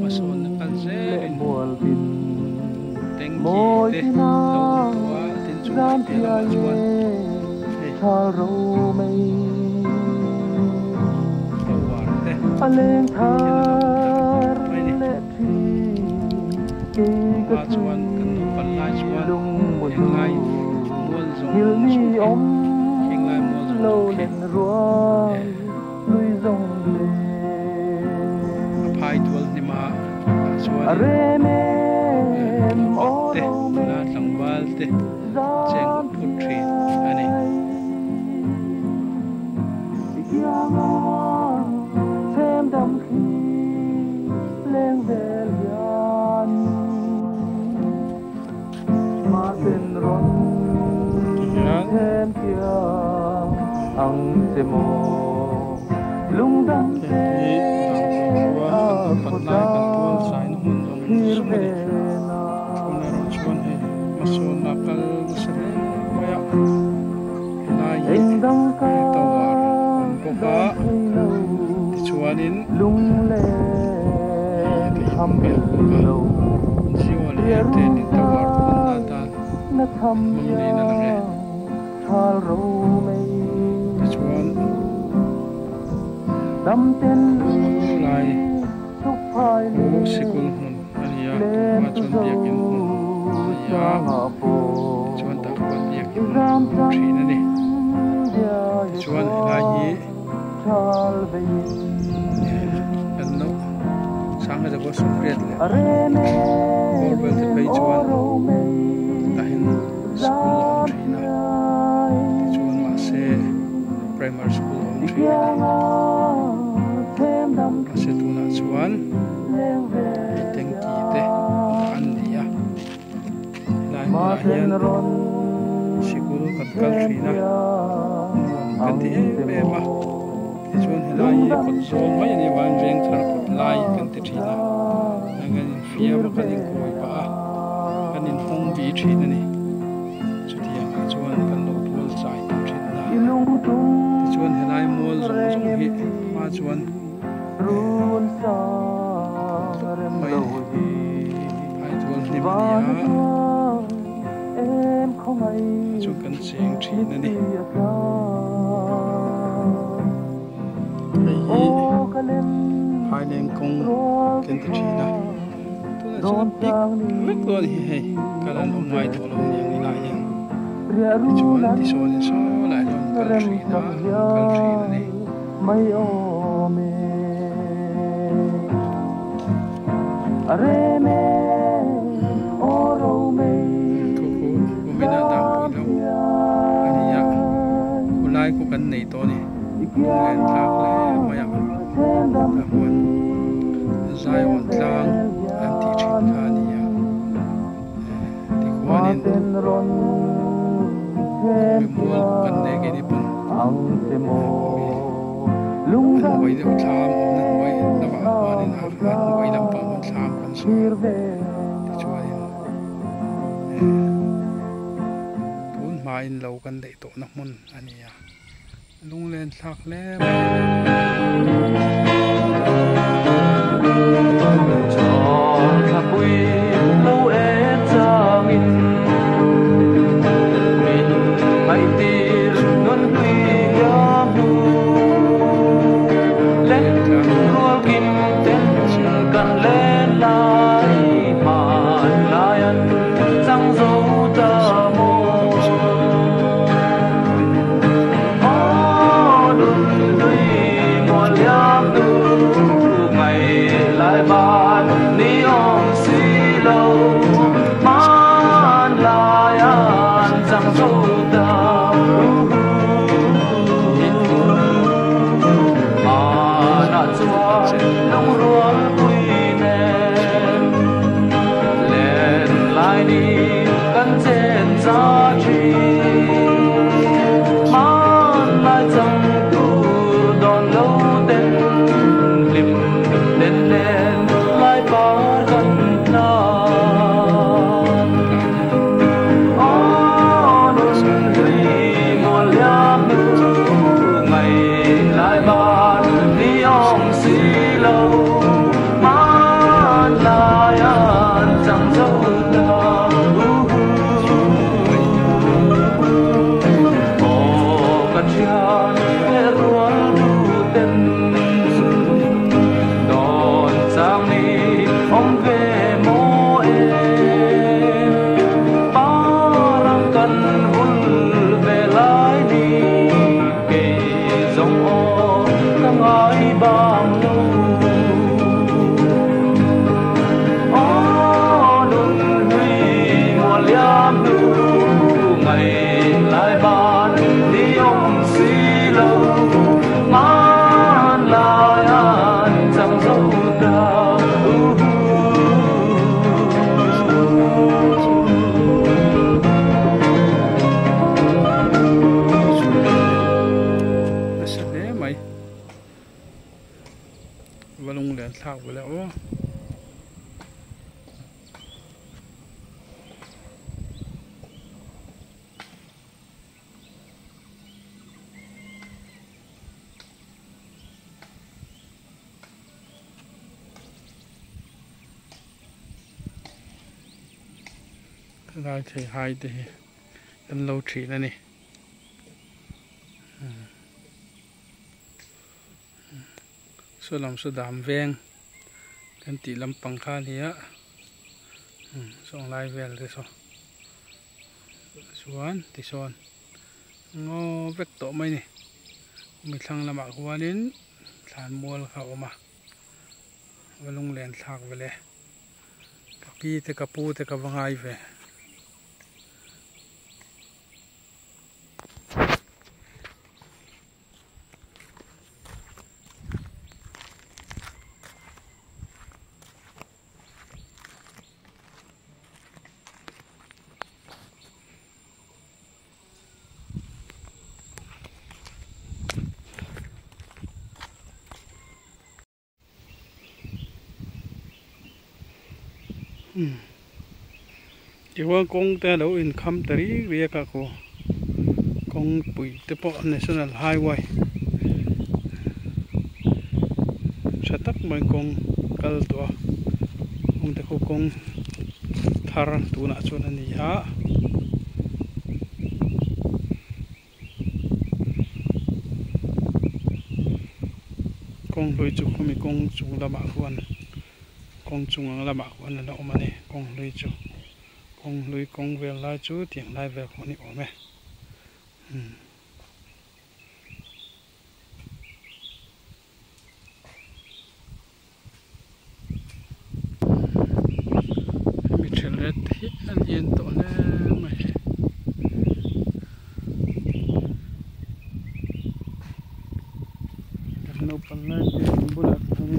มาสอนกันเซ่เต็งกีเตะเราตัวตินจุ่มเตะเราชวนตัวเตะไม่นี่ว่าชวนกันปันไล่ชวนเฮงไล่ม้วนส่งเฮงไล่ม้วนส่งพายตัวนี่มาชวนเตะน่าสังวาลเตะเจงพุทรีอันนี้lung dam seปันไล่กันตัวสายนุ่มลงสมัยคนในรถชวนให้มาสอนนักการเสด็จไปอ่ะนายตัวคนก็ว่าชวนนินlung le tham lo ชีวะเลี้ยงเต้นตัวคนนาตาna tham มึงนี่นั่นแหละ thal ro me ชวน dam ten ลาย suk phai le สิกุลหุ่นอันนี้มาชวนเบียกินหุ่นยาชวนตะวันเบียกินทรีนั่นนี่ชวนลายยีเป็นนกสังเกตว่าสมเด็จเลยโอเวอร์จะไปชวนแต่เห็นสกุลองทรีนะชวนมาเซ่ primary school องทรีนี่มาเซ่ตัวน่ะชวนเต็งกีเตะอันนี้อ่ะนายมาเห็นสกุลกัดกัลทรีนะกันที่เบมาชวนให้ลายคนโซนไม่ได้วางเรียงทางคนลายกันที่ทีนะงั้นฟิอามันกันยิ่งคุยป่ะกันยิ่งห้องบีทีนั่นนี่สุดที่ยังชวนกันโลดวอลใจทีนะชวนให้ลายมัวส่งฮิมาชวนไปไปชวนนี่มันยาชวนกันเสียงทีนั่นนี่ภายในกงเกันทีนะตัวนั้นจะปิกเล็กตัวนี้ให้การลงไม้ตัวลงอย่างนี้หลายอย่างที่ชวนโซ่หลายลงกันทีนะกันทีนั่นเองไม่โอเมเรเมโอโรเมทุกคนผมไม่น่าตามไปแล้วอันนี้ยะคนไล่คู่กันในตัวนี้โรงเรียนทางเลยมาอย่างทางวันใจวันกลางอันที่ชินคานี่ยที่ขวานินเป็นมัวกันในกินิปันอันไว้เดี๋ยวทำนั่นไว้ระหว่างวันนินอันไว้ลำปางทำกันสวยที่ช่วยทุนมาอินเรากันได้โตนักมุนอันนี้ลุงเล่นสักแล้วจอขับวินเราเอจามินมินไม่ตีนนคุยยามูเล่นรัวกินเต้นกันเล่นลายผ่านลายันจังโซตาโมดุยมวลยามดู lai thầy hai thì cần lâu chỉ là nè số làm số đam ven cần tỉ làm bằng kha thì á xong lai về rồi sao xuống thì son ngô vét tổ mấy nè mình thằng làm bạc hoa đến thàn mua là khẩu mà và lông lẹn thạc về lẹ cà pi thì cà pu thì cà vang ai về chỉ qua con ta đâu in khăm tari về cả cô con bụi tế bộ National Highway sẽ tắt mấy con cal tua ông ta con thar tu na cho nên gì hả con lôi chú không con chú là bảo quan con chung là bảo quan là đâu mà nè con lôi chú con lôi con về lại chú tiền lại về con này ổn mẹ mình chơi rất thích ăn yên tổ nè mày nó phần này thì bữa là không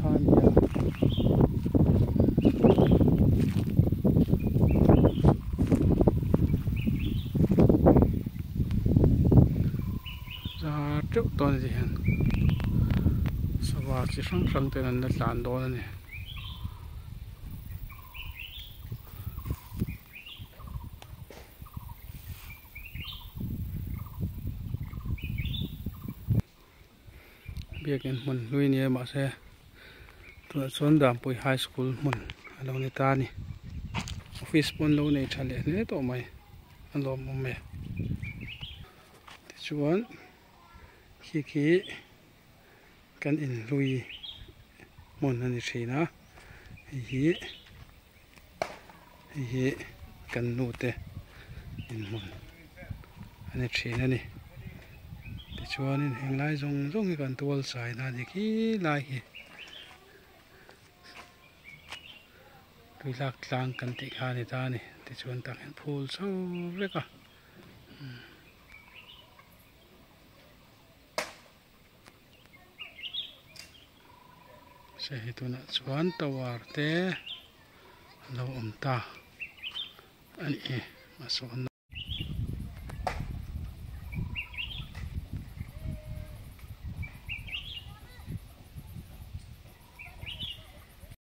khan ya ra trước tuần gì hả sao chỉ sáng sáng tên là làn đó này biết cái mình nuôi này mà sẽ tụi xuân đàm bùi high school mình lâu này ta nè office pun lâu này trả lệ này tụi mày ăn lòm mồm mẹ chuan khi kan in lui mon ani thina hi kan nu te in mon ani thina ni ti chuan in heng lai zong zong kan tual sai na ni ki lai hi tui lak tlang kan ti kha ni ta ni ti chuan tak hen phul so veka sẽ tu na chuan tawar te lo om ta ani ma so